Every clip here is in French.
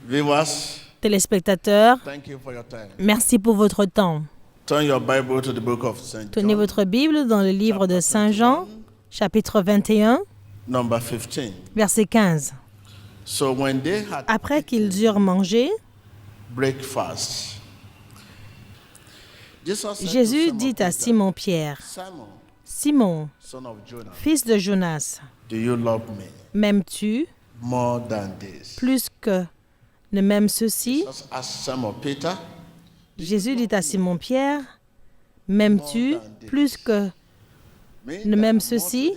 Viewers, Téléspectateurs, thank you for your time. merci pour votre temps. Turn your Bible to the book of St. Tenez John, votre Bible dans le livre de Saint Jean, chapitre 21, number 15. verset 15. So when they had Après qu'ils eurent mangé, breakfast, Jesus said Jésus to dit à Peter, Simon-Pierre, Simon, Simon, son of Jonah, fils de Jonas, do you love me m'aimes-tu more than this? plus que ne m'aime ceci? Jesus asked Simon Peter, Jésus dit à Simon-Pierre, m'aimes-tu plus que ne m'aime ceci?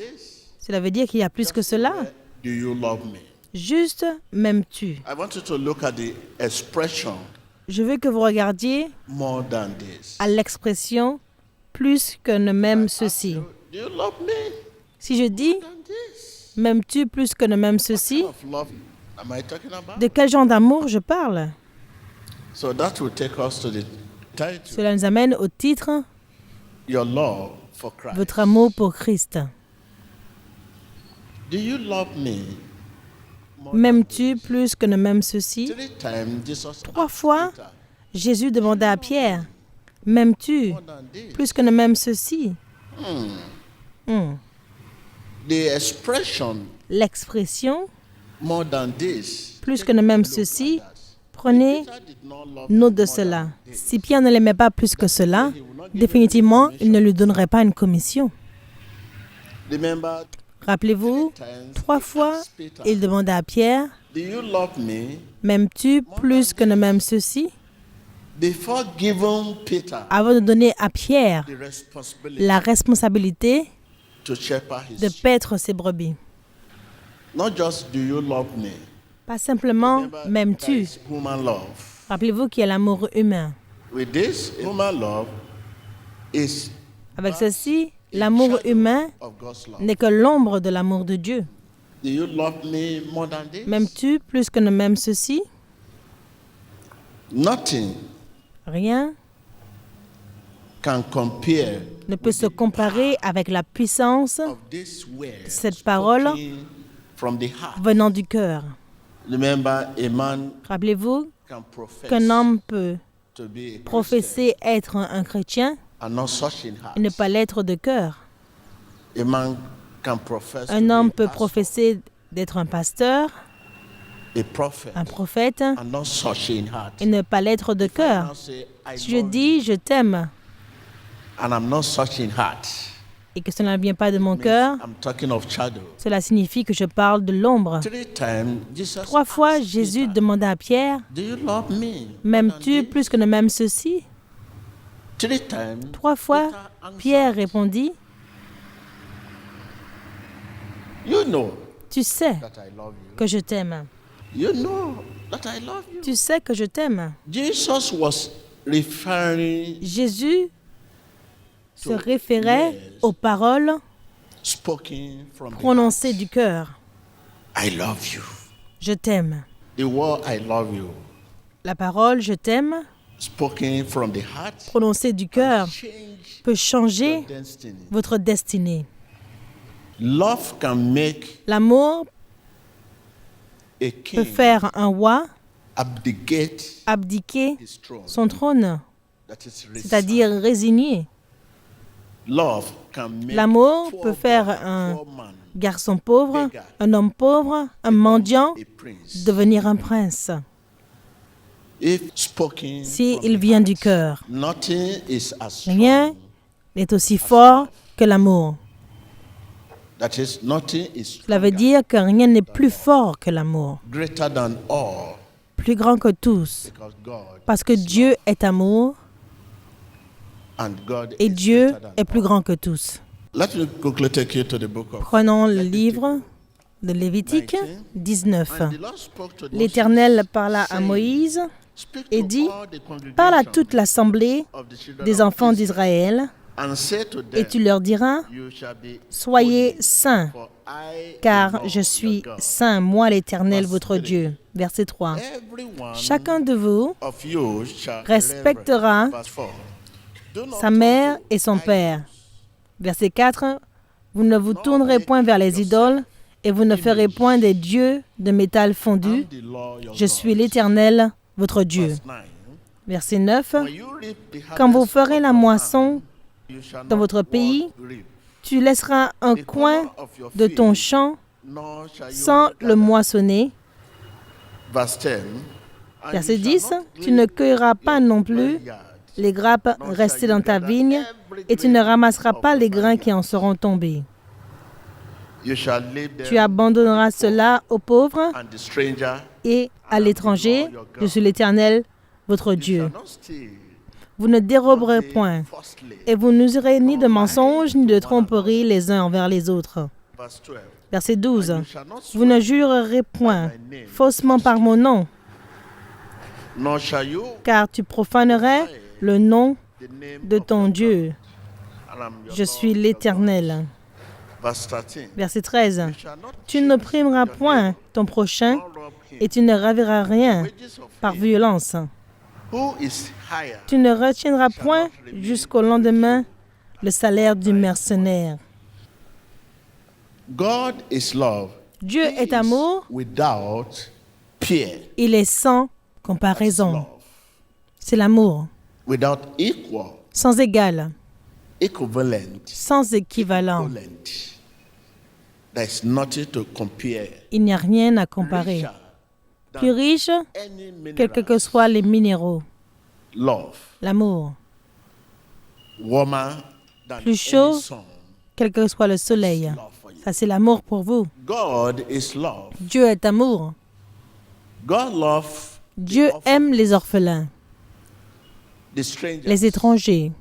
Cela veut dire qu'il y a plus que cela. do you love me? Juste m'aimes-tu? I want you to look at the expression Je veux que vous regardiez more than this. à l'expression plus que ne m'aime ceci. Do you love me Si je dis than this? m'aimes-tu plus que ne m'aime ceci, What kind of love am I talking about? de quel genre d'amour je parle? So that will take us to the title, Cela nous amène au titre Your Love for Christ. Votre amour pour Christ. Do you love me? M'aimes-tu plus que ne m'aime ceci? 3 times Jesus 3 asked fois, Peter, Jésus demanda à Pierre, m'aimes-tu more than this? plus que ne m'aime ceci? The expression L'expression more than this. plus que ne m'aime ceci, prenez Peter did not love note him de more cela. than this. Si Pierre ne l'aimait pas plus que cela, définitivement, il ne lui donnerait pas une commission. Remember, Rappelez-vous, 3 fois, il demanda à Pierre, do you love me? m'aimes-tu plus que ne m'aime ceci? Before giving Peter Avant de donner à Pierre the responsibility la responsabilité to shepherd his de sheep. paître ses brebis. Not just do you love me. Pas simplement Remember, there m'aimes-tu. is human love. Rappelez-vous qu'il y a l'amour humain. With this, human love is Avec ceci, l'amour humain of God's love. n'est que l'ombre de l'amour de Dieu. Do you love me more than this? M'aimes-tu plus que ne m'aime ceci? Nothing Rien can compare ne peut se comparer avec la puissance of this word cette parole spoken from the heart. venant du cœur. Remember, a man Rappelez-vous can profess qu'un homme peut to be a Christian professer être un chrétien and not such in heart. et ne pas l'être de cœur. A man can profess Un to homme be peut a pastor, professer d'être un pasteur, a prophet, un prophète, and not such in heart. et ne pas l'être de Now cœur. say, I Si je love dis je t'aime you, and I'm not such in heart. et que cela ne vient pas de mon Means cœur, I'm talking of shadow. cela signifie que je parle de l'ombre. 3 times Jesus 3 fois, asked Jésus Peter, demanda à Pierre, do you love me? m'aimes-tu plus que ne m'aime ceci? 3 times 3 fois, Peter answered, Pierre répondit, You know tu sais that I love you. que je t'aime. You know that I love you. Tu sais que je t'aime. Jesus was referring, Jésus se référait aux paroles spoken from the prononcées heart. du cœur. I love you. Je t'aime. The word I love you, La parole je t'aime, spoken from the heart, prononcée du cœur, change peut changer your destiny. votre destinée. Love can make L'amour a peut king faire un roi abdicate abdiquer his throne. son trône, That is c'est-à-dire résigner. love can make L'amour poor peut faire boy, un poor man garçon pauvre, un homme pauvre, un mendiant, a prince. devenir un prince. If spoken Si from il the vient heart, du cœur, nothing is as strong. rien n'est aussi fort que l'amour. That is, nothing is Cela veut dire que rien n'est plus fort que l'amour, greater than all, plus grand que tous, because God parce que Dieu est amour and God et is Dieu greater than est plus all. grand que tous. Let me quickly take you to the book of Prenons le livre de Lévitique 19. And the Lord spoke to L'Éternel Moses, parla à saying, Moïse Speak et to dit, all the congregation parle à toute l'assemblée of the children des of enfants Israel, d'Israël and say to et them, tu leur diras, You shall be soyez holy, saints, for I am car Lord je suis your God. saint, moi l'Éternel, Verse votre 3. Dieu. Verset 3. Everyone Chacun de vous of you shall respectera reverence. Verse 4. Do not sa mère turn to et son idols. père. Verset 4. Vous ne vous tournerez point vers les idoles et vous ne ferez point des dieux de métal fondu. I'm the Lord your Je God. suis l'Éternel, votre Dieu. Verse 9. Verset 9. When you reap the Quand vous harvest ferez of la your moisson land, you shall dans not votre want pays, reap, tu laisseras un the coin corner of your de ton field, champ nor shall you sans le gather. moissonner. Verse 10. And Verset you shall 10. not Tu ne glean cueilleras pas your non plus vineyard, les grappes nor shall restées you dans ta gather vigne, every et tu ne grain ramasseras of pas the les grains qui en vineyard. seront tombés. You shall leave them Tu abandonneras to the poor cela aux pauvres and the stranger. et à l'étranger. Je suis l'Éternel, votre You Dieu. shall not steal, Vous ne déroberez nor deal point, falsely. et vous n'userez ni de mensonges ni de tromperies les uns envers les autres. Verse 12. Verset 12. And you shall not Vous ne swear, jurerez point faussement par mon nom, nor shall you car tu profanerais le nom the name de of ton your Dieu. God, and I'm your Je Lord, suis your l'Éternel. God. Verse 13. Verset 13. You shall not Tu ne cheat primeras your point neighbor, ton prochain, nor rob him. et tu ne raviras rien Wages of par him violence. who is higher Tu ne retiendras point jusqu'au lendemain le salaire du mercenaire. God is love. Dieu He est is amour, without peer. il est sans comparaison. Love. C'est l'amour, Without equal, sans égal, equivalent, sans équivalent. equivalent. There's nothing to compare. Il n'y a rien à comparer. Richer than Plus riche, any mineral. quels que soient les minéraux. Love. L'amour, Warmer than Plus chaud. any sun. quel que soit le soleil. Love for you. Ça, c'est l'amour pour vous. God is love. Dieu est amour. God loves Dieu aime les orphelins, the strangers, les étrangers,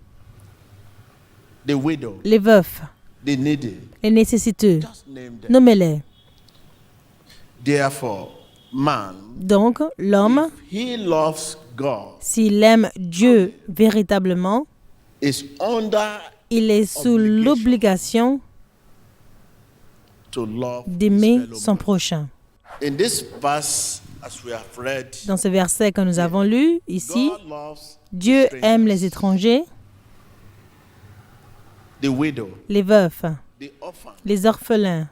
the widow, les veufs, the needy. les nécessiteux. Just name them. Nommez-les. Therefore, man, Donc, l'homme, he loves God, s'il aime Dieu véritablement, is under il est sous l'obligation to love his d'aimer fellow son man. prochain. In this verse, as we have read, Dans ce verset que nous avons lu ici, God loves Dieu the aime les strangers, étrangers, the widow, les veufs, the orphan, les orphelins,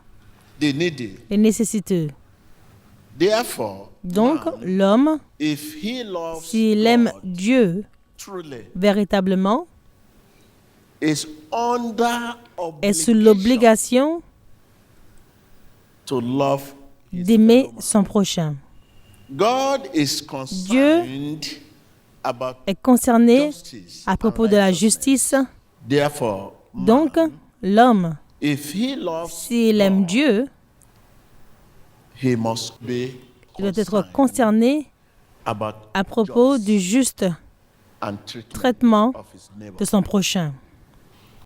the needy. les nécessiteux. Therefore, Donc, man, l'homme, if he loves s'il aime God Dieu truly, véritablement, is under est sous obligation l'obligation to love his d'aimer fellow man. son prochain. God is concerned about Est concerné justice à and propos de la righteousness. justice. Therefore, Donc, man, l'homme, if he loves s'il aime God, Dieu, he must be il doit être concerned concerné about à propos justice du juste and treatment traitement of his neighbor. de son prochain.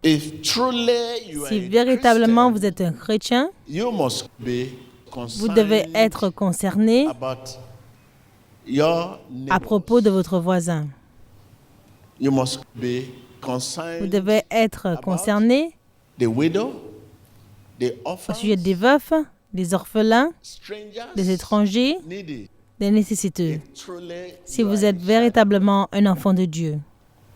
If truly you are Si a véritablement vous Christian, êtes un chrétien, you must be vous devez concerned être concerné about your à neighbor. propos de votre voisin. You must be Vous concerned devez être concerné the widow, the au orphan, sujet des veufs, des orphelins, strangers, des étrangers, needy. des nécessiteux. If truly Si you vous are êtes a child, véritablement un enfant de Dieu.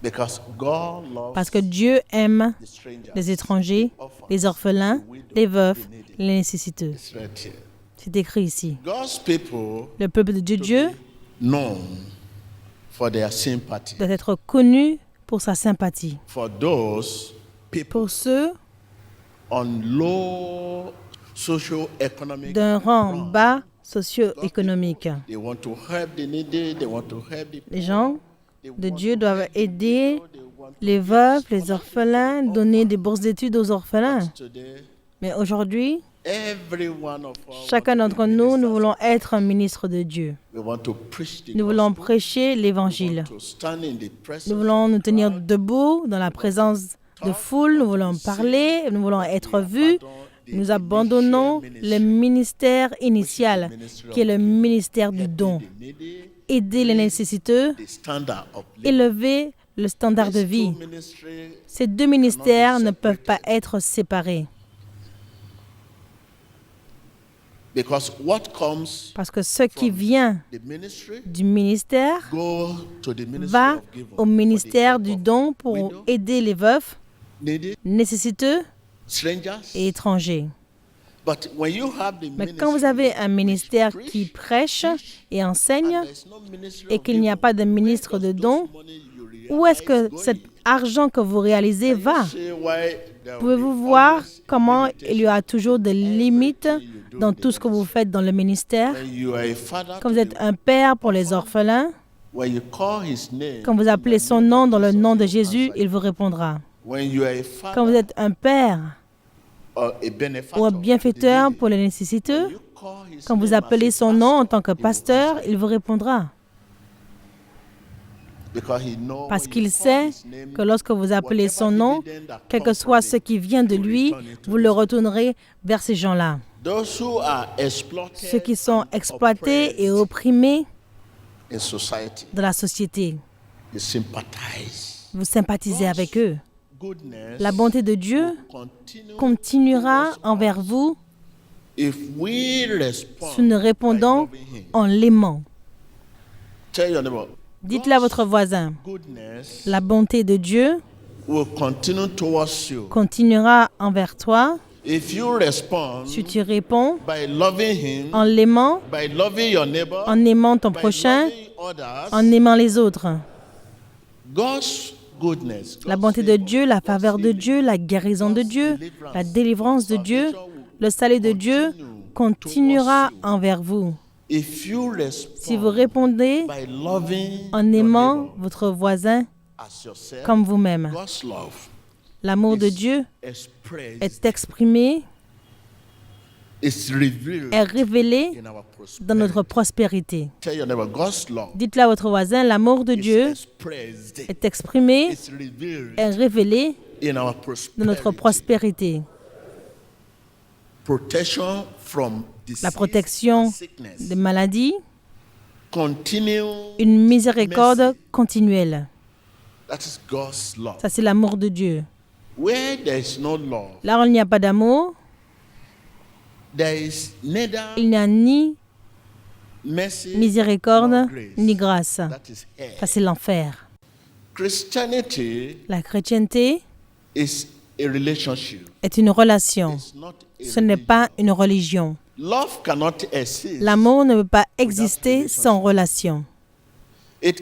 because God loves Parce que Dieu aime the strangers, les étrangers, the orphans, les orphelins, the widow, les veufs, the needy. les nécessiteux. It's right here. C'est écrit ici. God's people Le peuple de Dieu known for their sympathy. doit être connu pour sa sympathie. For those people Pour ceux on low socio-economic d'un rang ground, bas socio-économique. they want to help the needy, they want to help the Les gens poor, de they Dieu want to doivent help the aider widow, they want to les veufs, les orphelins, donner des bourses d'études aux orphelins. today. Mais aujourd'hui, Every one of us chacun want to d'entre be nous, nous ministers. voulons être un ministre de Dieu. We want to preach the Nous voulons gospel. prêcher We l'évangile. want to stand in the presence Nous voulons of nous the tenir crowd. debout dans la présence de foule. Nous voulons parler. Nous voulons être vus. Nous abandonnons le ministère initial, qui est le ministère du don. Aider les nécessiteux, élever le standard de vie. Ces deux ministères ne peuvent pas être séparés. Parce que ce qui vient du ministère va au ministère du don pour aider les veufs, nécessiteux et étrangers. But when you have the Mais quand vous avez un ministère qui prêche et enseigne et qu'il n'y a pas de ministre de dons, où est-ce que cet argent que vous réalisez va? Pouvez-vous voir comment il y aura toujours des limites dans tout ce que vous faites dans le ministère? Quand vous êtes un père pour les orphelins, quand vous appelez son nom dans le nom de Jésus, il vous répondra. Quand vous êtes un père ou un bienfaiteur pour les nécessiteux, quand vous appelez son nom en tant que pasteur, il vous répondra. Parce qu'il sait que lorsque vous appelez son nom, quel que soit ce qui vient de lui, vous le retournerez vers ces gens-là. Ceux qui sont exploités et opprimés dans la société, vous sympathisez avec eux. La bonté de Dieu continuera envers vous si nous répondons en l'aimant. Dites-le à votre voisin. La bonté de Dieu continuera envers toi si tu réponds en l'aimant, en aimant ton prochain, en aimant les autres. La bonté de Dieu, la faveur de Dieu, la guérison de Dieu, la délivrance de Dieu, le salut de Dieu continuera envers vous. Si vous répondez en aimant votre voisin comme vous-même, l'amour de Dieu est exprimé, est révélé dans notre prospérité. Dites-le à votre voisin, l'amour de Dieu est exprimé, est révélé dans notre prospérité. La protection des maladies, une miséricorde continuelle. Ça, c'est l'amour de Dieu. Là où il n'y a pas d'amour, il n'y a ni miséricorde ni grâce. Ça, c'est l'enfer. La chrétienté est une relation. Ce n'est pas une religion. L'amour ne peut pas exister sans relation. Peut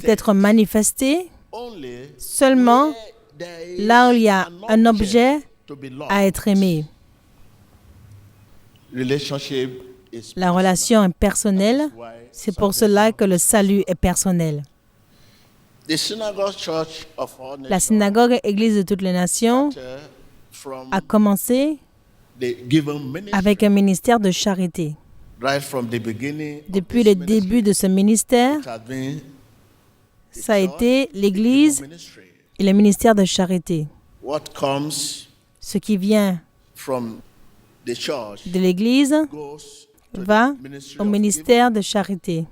être manifesté seulement là où il y a un objet à être aimé. La relation est personnelle. C'est pour cela que le salut est personnel. La synagogue Église de toutes les nations a commencé avec un ministère de charité. Depuis le début de ce ministère, ça a été l'Église et le ministère de charité. Ce qui vient de l'Église va au ministère de charité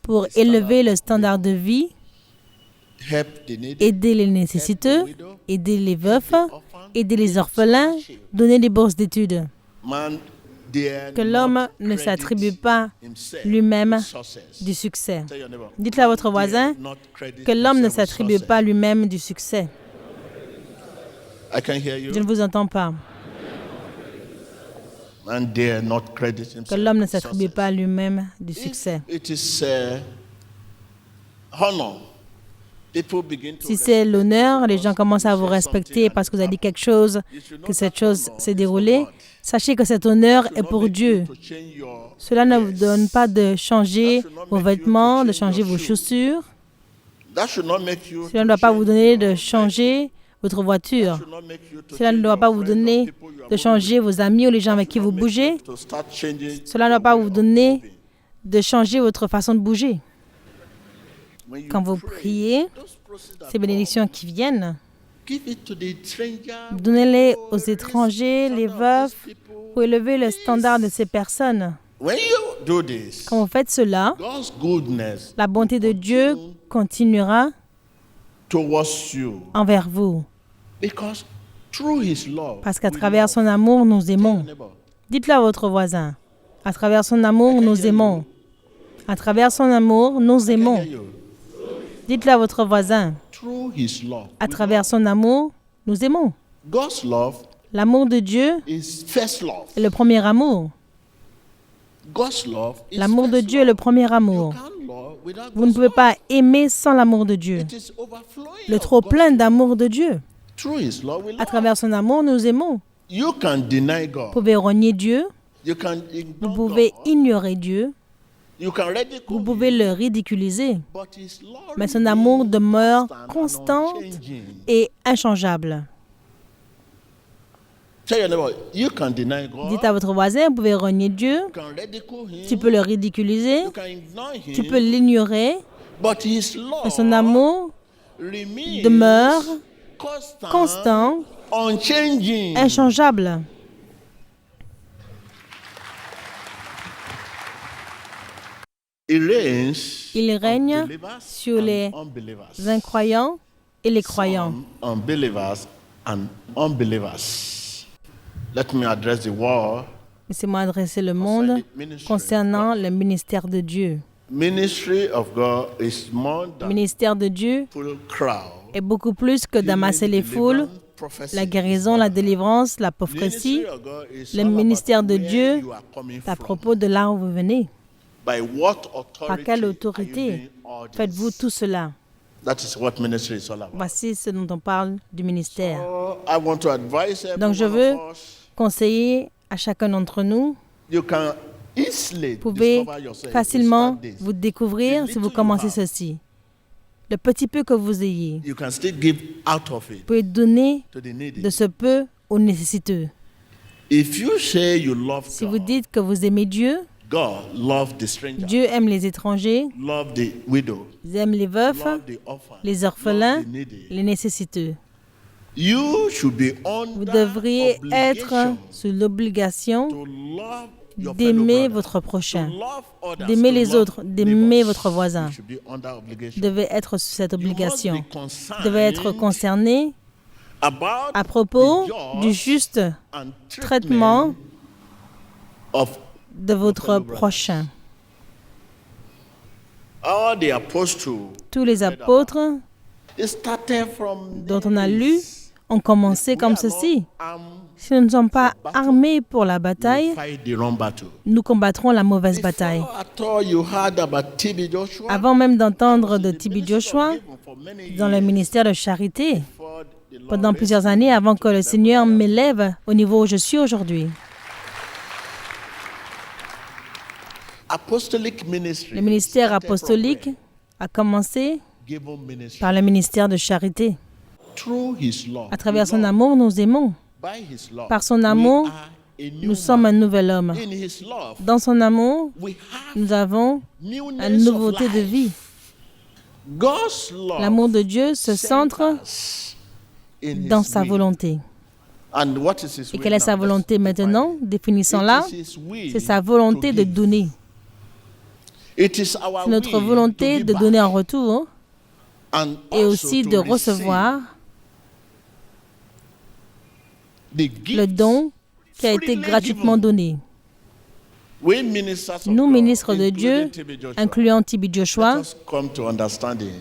pour élever le standard de vie, aider les nécessiteux, aider les veufs, aider les orphelins, donner des bourses d'études. Que l'homme ne s'attribue pas lui-même du succès. Dites-le à votre voisin, que l'homme ne s'attribue pas lui-même du succès. Je ne vous entends pas. Que l'homme ne s'attribue pas lui-même du succès. Si c'est l'honneur, les gens commencent à vous respecter parce que vous avez dit quelque chose, que cette chose s'est déroulée. Sachez que cet honneur est pour Dieu. Cela ne vous donne pas de changer vos vêtements, de changer vos chaussures. Cela ne doit pas vous donner de changer votre voiture. Cela ne doit pas vous donner de changer vos amis ou les gens avec qui vous bougez. Cela ne doit pas vous donner de changer votre façon de bouger. Quand vous priez, ces bénédictions qui viennent, donnez-les aux étrangers, les veufs, pour élever le standard de ces personnes. Quand vous faites cela, la bonté de Dieu continuera envers vous. Parce qu'à travers son amour, nous aimons. Dites-le à votre voisin. À travers son amour, nous aimons. À travers son amour, nous aimons. Dites-le à votre voisin. À travers son amour, nous aimons. L'amour de Dieu is first love. est le premier amour. God's love is L'amour de first Dieu est le love. premier You amour. can't love without Vous ne God's pouvez love. pas aimer sans l'amour de Dieu. It is overflowing Le of trop God's plein love. d'amour de Dieu. Through his love we À love. travers son amour, nous aimons. You can deny Vous God. pouvez renier Dieu, You can vous ignore pouvez God. ignorer Dieu, You can ridicule vous pouvez him, le ridiculiser, but his love mais son amour remains demeure constant and constant unchanging. et inchangeable. Tell your neighbor, you can deny God. Dites à votre voisin, vous pouvez renier Dieu, You can ridicule him. tu peux le ridiculiser, You can ignore him. tu peux l'ignorer, But his mais son love amour remains demeure constant, constant, unchanging. inchangeable. Il règne sur les incroyants et les croyants. Some unbelievers and unbelievers. Let me address the world. Laissez-moi adresser le monde concernant le ministère de Dieu. Ministry of God is more Le than ministère de Dieu full crowd. est beaucoup plus que d'amasser les foules, la guérison, la délivrance, la prophétie. Le ministère de Dieu est à propos de là où vous venez. Par quelle autorité faites-vous tout cela? That is what ministry is all about. Voici ce dont on parle du ministère. I want to advise Donc je every veux one of us, conseiller à chacun d'entre nous, you can easily vous pouvez discover yourself facilement if you start this. vous découvrir si vous commencez ceci. Le petit peu que vous ayez, You can still give out of it vous pouvez donner to the needy. de ce peu aux nécessiteux. If you say you love Si vous God, dites que vous aimez Dieu, God love the stranger, Dieu aime les étrangers, love the widow, il aime les veufs, love the orphan, les orphelins, love the needy. les nécessiteux. You should be Vous under devriez être obligation sous l'obligation to love your fellow d'aimer brother, votre to prochain, love others, d'aimer to les love autres, d'aimer neighbors. votre voisin. You should be under obligation. Vous devez être sous cette You must obligation. be Vous devez être concerned concerné about à propos the du just juste and traitement of de votre prochain. all the apostles. Tous les apôtres They started from dont on a this. lu ont commencé We comme are ceci. not armed Si nous ne sommes pas armés pour la to bataille, fight the wrong battle. nous combattrons la mauvaise bataille. Before at all you heard about TB Joshua, Avant même d'entendre de T.B. ministry of Joshua, giving for many dans le years ministère de charité, before the Lord pendant raised plusieurs him. années avant que le Seigneur m'élève au niveau où je suis aujourd'hui. Apostolic ministry Le ministère started from apostolique where? a commencé Given ministry. par le ministère de charité. Through his love. À travers We son love. amour, nous aimons. By his love. Par son We amour, are a new nous sommes un man. nouvel homme. In his love, Dans son amour, we have nous avons newness une nouveauté of de life. vie. God's love L'amour de Dieu se centre centers in his dans sa will. volonté. And what is his Et will quelle est now? sa volonté Let's maintenant? define it. Définissons-la. It is his will C'est sa to volonté de give. donner. It is our C'est notre will volonté to de give donner back. en retour And et also aussi to de receive recevoir the le gifts don qui a été freely gratuitement given. donné. We ministers of Nous, God, ministres de including Dieu, T.B. Joshua, incluant T.B. Joshua, let us come to understanding.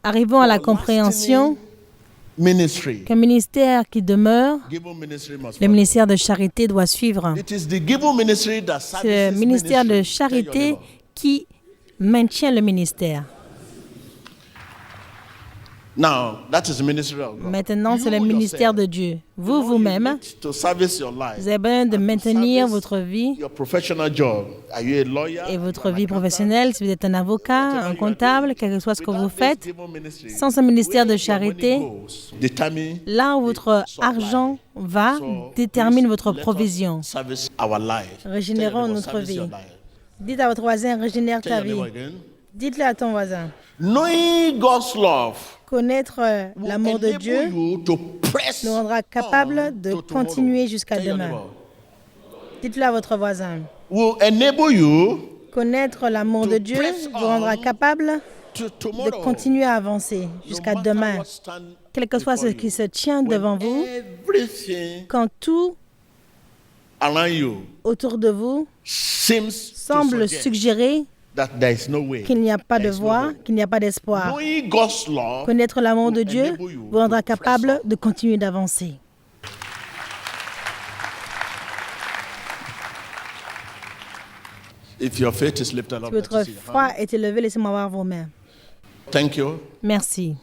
arrivons à la compréhension Ministry. qu'un ministère qui demeure, Given ministry must le follow. ministère de charité doit suivre. It is the given ministry that C'est services le ministère de ministry. Tell your charité neighbor. qui maintient le ministère. Now, that is the ministry of God. Maintenant, c'est le You ministère de yourself, Dieu. you Vous, know, you vous-même, need to service your life. vous avez besoin de and to maintenir service votre vie your professional job. Are you a lawyer? et votre Are you vie an accountant? professionnelle, si vous êtes un avocat, Whatever un you are comptable, doing, quel que soit ce que without vous this faites, given ministry, sans ce ministère de where your money charité, goes determine là où the votre supply. argent va So, détermine please, votre let us provision. service our life. Régénérons Tell your neighbor, notre service vie. your life. Dites à votre voisin, régénère Tell ta your vie. neighbor again. Dites-le à ton voisin. Knowing God's love Connaître will l'amour de enable Dieu you to press nous rendra capables on de to tomorrow. continuer jusqu'à Tell your demain. neighbor. Dites-le à votre voisin. Will enable you Connaître l'amour de Dieu vous rendra capable to de tomorrow. continuer à avancer jusqu'à No matter demain. what stand Quel que soit ce before qui you. se tient When devant vous, everything quand tout around you autour de vous seems semble to suggest suggérer that there is no way. qu'il n'y a pas de There is no voie, hope. qu'il n'y a pas d'espoir. Knowing God's love Connaître l'amour de will Dieu enable you vous rendra to press capable on. de continuer d'avancer. If your faith is lifted up, Si let votre us see your foi hand. est élevée, laissez-moi voir vos mains. Thank you. Merci.